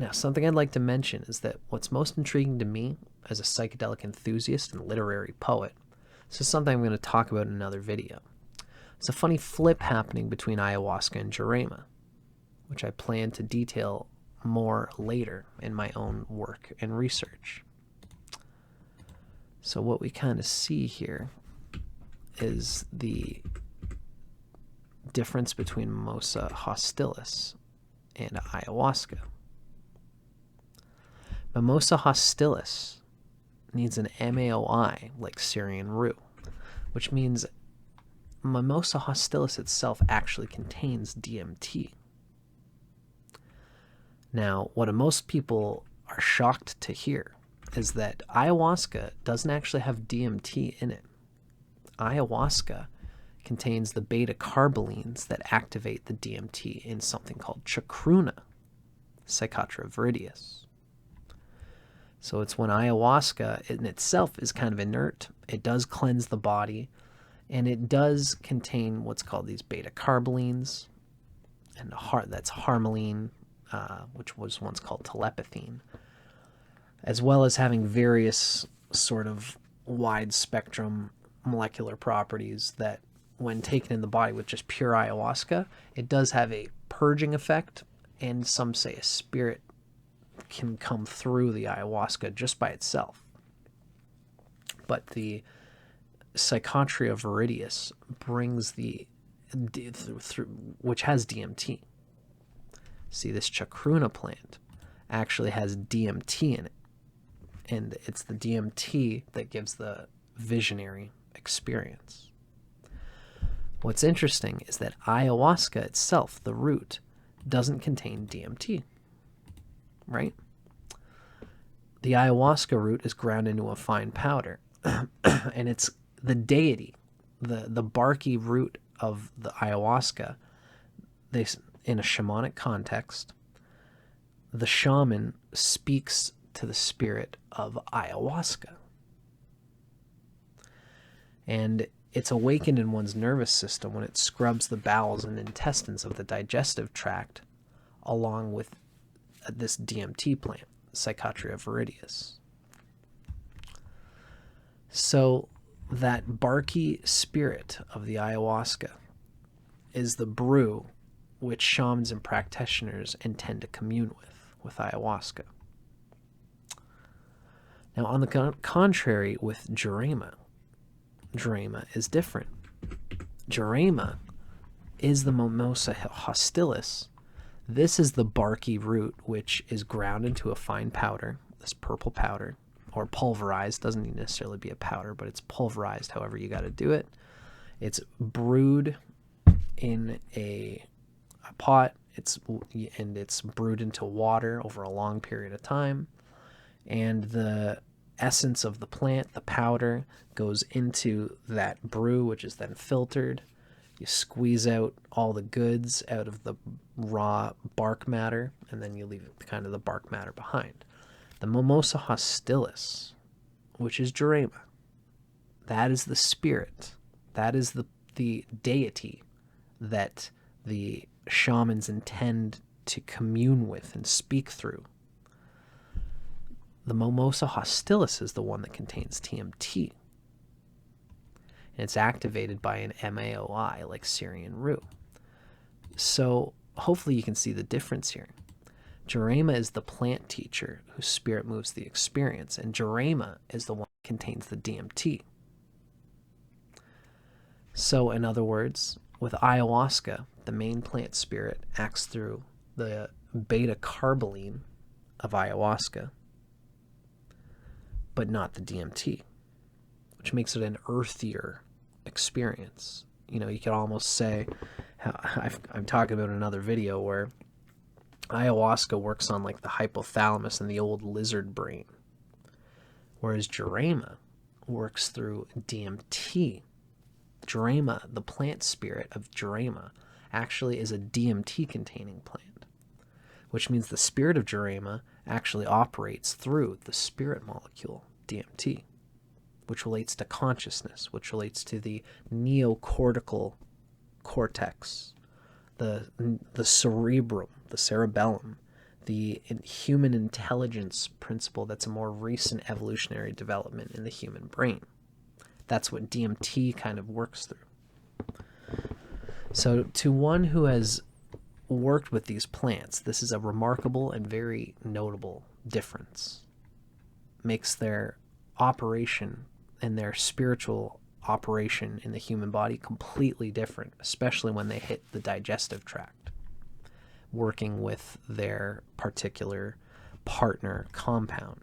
Now, something I'd like to mention is that what's most intriguing to me as a psychedelic enthusiast and literary poet, this is something I'm going to talk about in another video. It's a funny flip happening between ayahuasca and Jurema, which I plan to detail more later in my own work and research. So what we kind of see here is the difference between Mimosa hostilis and ayahuasca. Mimosa hostilis needs an MAOI like Syrian rue, which means Mimosa hostilis itself actually contains DMT. Now, what most people are shocked to hear is that ayahuasca doesn't actually have DMT in it. Ayahuasca contains the beta-carbolines that activate the DMT in something called chacruna, Psychotria viridis. So it's when ayahuasca in itself is kind of inert, it does cleanse the body, and it does contain what's called these beta-carbolines, and that's harmaline, which was once called telepathine, as well as having various sort of wide spectrum molecular properties that when taken in the body with just pure ayahuasca, it does have a purging effect, and some say a spirit can come through the ayahuasca just by itself. But the Psychotria viridis brings which has DMT. See, this chacruna plant actually has DMT in it, and it's the DMT that gives the visionary experience. What's interesting is that ayahuasca itself, the root, doesn't contain DMT, right? The ayahuasca root is ground into a fine powder, and it's the deity, the barky root of the ayahuasca. In a shamanic context, the shaman speaks to the spirit of ayahuasca. And it's awakened in one's nervous system when it scrubs the bowels and intestines of the digestive tract along with this DMT plant, Psychotria viridis. So that barky spirit of the ayahuasca is the brew which shamans and practitioners intend to commune with ayahuasca. Now, on the contrary, with Jurema is different. Jurema is the Mimosa hostilis. This is the barky root, which is ground into a fine powder, this purple powder, or pulverized. Doesn't need necessarily be a powder, but it's pulverized however you got to do it. It's brewed in a pot, it's brewed into water over a long period of time, and the essence of the plant, the powder, goes into that brew, which is then filtered. You squeeze out all the goods out of the raw bark matter, and then you leave kind of the bark matter behind. The Mimosa hostilis, which is Jurema, that is the spirit, that is the deity that the shamans intend to commune with and speak through. The Mimosa hostilis is the one that contains TMT. And it's activated by an MAOI like Syrian rue. So hopefully you can see the difference here. Jurema is the plant teacher whose spirit moves the experience, and Jurema is the one that contains the DMT. So in other words, with ayahuasca, the main plant spirit acts through the beta-carboline of ayahuasca, but not the DMT, which makes it an earthier experience. You know, you could almost say, I'm talking about another video where ayahuasca works on like the hypothalamus and the old lizard brain, whereas Jurema works through DMT. Jurema, the plant spirit of Jurema, actually is a DMT-containing plant, which means the spirit of Jurema actually operates through the spirit molecule, DMT, which relates to consciousness, which relates to the neocortical cortex, the cerebrum, the cerebellum, the human intelligence principle that's a more recent evolutionary development in the human brain. That's what DMT kind of works through. So to one who has worked with these plants, this is a remarkable and very notable difference. Makes their operation and their spiritual operation in the human body completely different, especially when they hit the digestive tract, working with their particular partner compound.